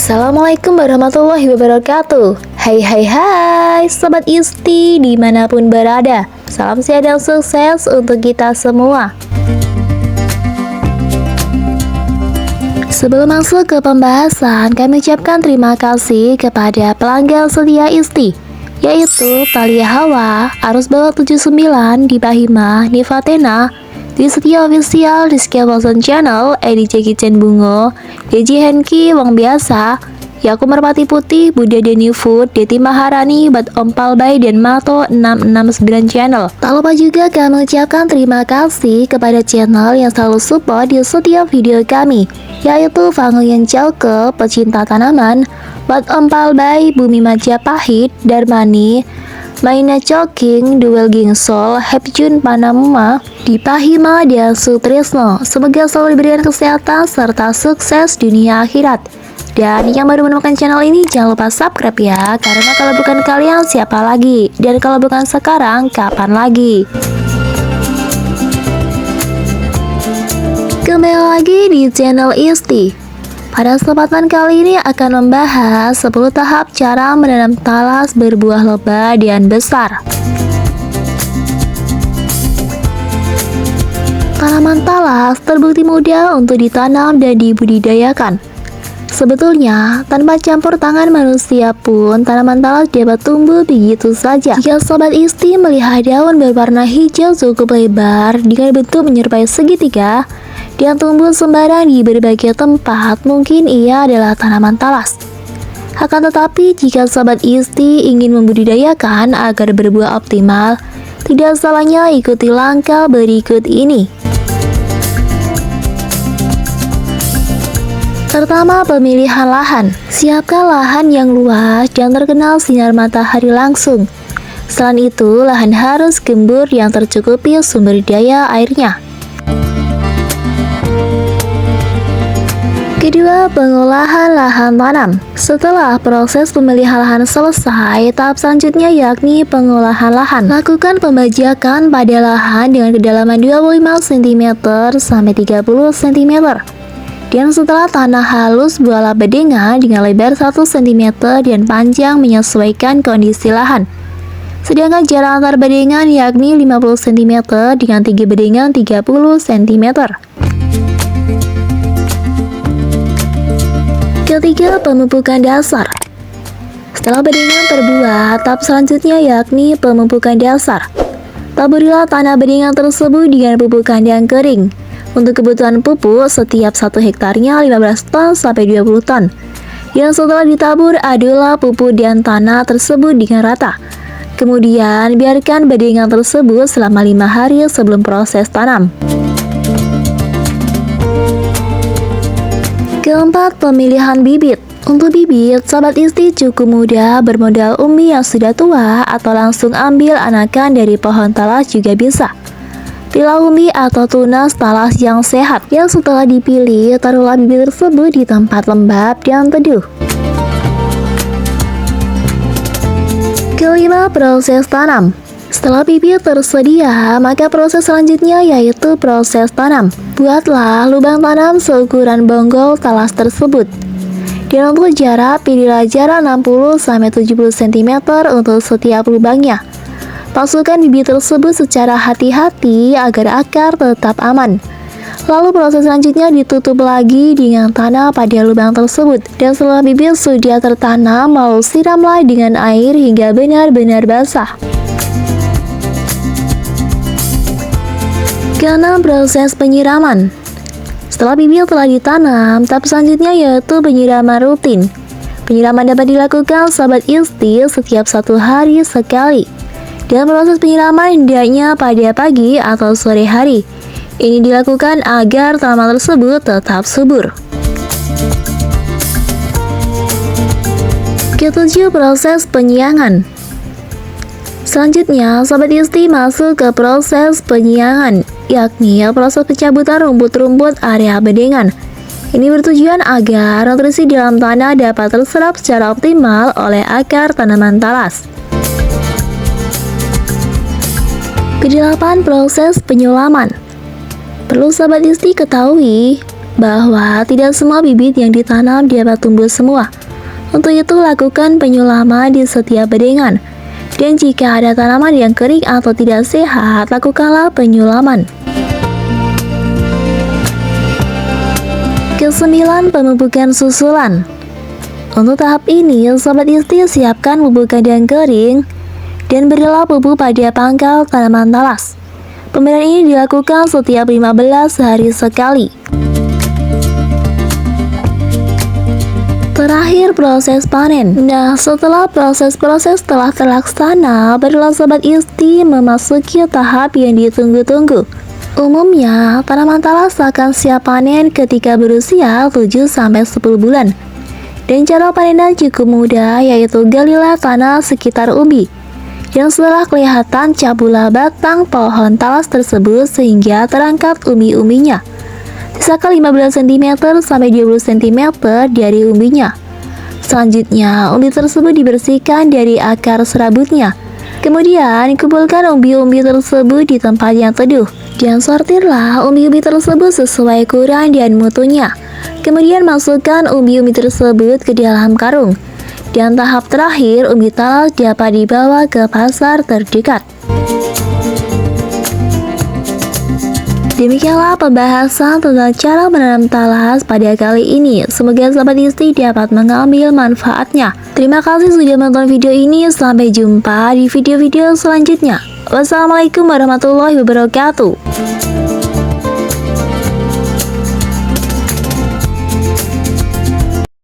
Assalamualaikum warahmatullahi wabarakatuh. Hai Sobat Isti dimanapun berada. Salam sehat dan sukses untuk kita semua. Sebelum masuk ke pembahasan, kami ucapkan terima kasih kepada pelanggan setia Isti, yaitu Talia Hawa, Arus Bawah 79, Dipa Hima, Nifatena, di Setia Official, Rizky Wilson Channel, EDJ Kitchen Bungo, DJ Henki, Wong Biasa, Yaku Merpati Putih, Bunda Deni Food, Deti Maharani, Bat Ompal Bay, dan Mato 669 Channel. Tak lupa juga kami ucapkan terima kasih kepada channel yang selalu support di setiap video kami, yaitu Fanguyen Chalke, Pecinta Tanaman, Bat Ompal Bay, Bumi Majapahit, Darmani, Maina Choking, Duel Gingsol, Happy Jun Panama, Dipa Hima, dan Sutrisno. Semoga selalu diberikan kesehatan serta sukses dunia akhirat. Dan yang baru menemukan channel ini jangan lupa subscribe ya, karena kalau bukan kalian siapa lagi? Dan kalau bukan sekarang, kapan lagi? Kembali lagi di channel Isti. Pada kesempatan kali ini akan membahas 10 tahap cara menanam talas berbuah lebat dan besar. Tanaman talas terbukti mudah untuk ditanam dan dibudidayakan. Sebetulnya, tanpa campur tangan manusia pun, tanaman talas dapat tumbuh begitu saja. Jika Sobat Isti melihat daun berwarna hijau cukup lebar dengan bentuk menyerupai segitiga dan tumbuh sembarang di berbagai tempat, mungkin ia adalah tanaman talas. Akan tetapi, jika Sobat Isti ingin membudidayakan agar berbuah optimal, tidak salahnya ikuti langkah berikut ini. Pertama, pemilihan lahan. Siapkan lahan yang luas dan terkena sinar matahari langsung. Selain itu, lahan harus gembur yang tercukupi sumber daya airnya. Kedua, pengolahan lahan tanam. Setelah proses pemilihan lahan selesai, tahap selanjutnya yakni pengolahan lahan. Lakukan pembajakan pada lahan dengan kedalaman 25 cm sampai 30 cm. Dan setelah tanah halus, buatlah bedengan dengan lebar 1 cm dan panjang menyesuaikan kondisi lahan. Sedangkan jarak antar bedengan yakni 50 cm dengan tinggi bedengan 30 cm. Ketiga, pemupukan dasar. Setelah bedengan terbuat, tahap selanjutnya yakni pemupukan dasar. Taburilah tanah bedengan tersebut dengan pupukan yang kering. Untuk kebutuhan pupuk, setiap 1 hektarnya 15 ton sampai 20 ton. Yang setelah ditabur, adulah pupuk dan tanah tersebut dengan rata. Kemudian, biarkan bedengan tersebut selama 5 hari sebelum proses tanam. Keempat, pemilihan bibit. Untuk bibit, Sobat Isti cukup mudah, bermodal umbi yang sudah tua atau langsung ambil anakan dari pohon talas juga bisa. Pilih umbi atau tunas talas yang sehat. Yang setelah dipilih, taruhlah bibit tersebut di tempat lembab dan teduh. Kelima, proses tanam. Setelah bibit tersedia, maka proses selanjutnya yaitu proses tanam. Buatlah lubang tanam seukuran bonggol talas tersebut. Dan untuk jarak, pilihlah jarak 60-70 cm untuk setiap lubangnya. Masukkan bibit tersebut secara hati-hati agar akar tetap aman. Lalu proses selanjutnya ditutup lagi dengan tanah pada lubang tersebut. Dan setelah bibit sudah tertanam, lalu siramlah dengan air hingga benar-benar basah. Keenam, proses penyiraman. Setelah bibit telah ditanam, tahap selanjutnya yaitu penyiraman rutin. Penyiraman dapat dilakukan Sobat Isti setiap 1 hari sekali. Dan proses penyiraman hendaknya pada pagi atau sore hari. Ini dilakukan agar tanaman tersebut tetap subur. Ketujuh, proses penyiangan. Selanjutnya, Sobat Isti masuk ke proses penyiangan, yakni proses pencabutan rumput-rumput area bedengan. Ini bertujuan agar nutrisi dalam tanah dapat terserap secara optimal oleh akar tanaman talas. Kedelapan, proses penyulaman. Perlu Sobat Isti ketahui bahwa tidak semua bibit yang ditanam dapat tumbuh semua. Untuk itu, lakukan penyulaman di setiap bedengan. Dan jika ada tanaman yang kering atau tidak sehat, lakukanlah penyulaman. Kesembilan, pemupukan susulan. Untuk tahap ini, Sobat Isti siapkan pupuk kandang kering dan berilah pupuk pada pangkal tanaman talas. Pemberian ini dilakukan setiap 15 hari sekali. Terakhir, proses panen. Nah, setelah proses-proses telah terlaksana, barulah Sobat Isti memasuki tahap yang ditunggu-tunggu. Umumnya, tanaman talas akan siap panen ketika berusia 7-10 bulan. Dan cara panennya cukup mudah, yaitu galilah tanah sekitar umbi. Dan setelah kelihatan, cabutlah batang pohon talas tersebut sehingga terangkat umbi-umbinya. Sisakan 15 cm sampai 20 cm dari umbinya. Selanjutnya, umbi tersebut dibersihkan dari akar serabutnya. Kemudian, kumpulkan umbi-umbi tersebut di tempat yang teduh. Dan sortirlah umbi-umbi tersebut sesuai ukuran dan mutunya. Kemudian masukkan umbi-umbi tersebut ke dalam karung. Dan tahap terakhir, umbi talas dapat dibawa ke pasar terdekat. Demikianlah pembahasan tentang cara menanam talas pada kali ini. Semoga Sobat Isti dapat mengambil manfaatnya. Terima kasih sudah menonton video ini. Sampai jumpa di video-video selanjutnya. Wassalamualaikum warahmatullahi wabarakatuh.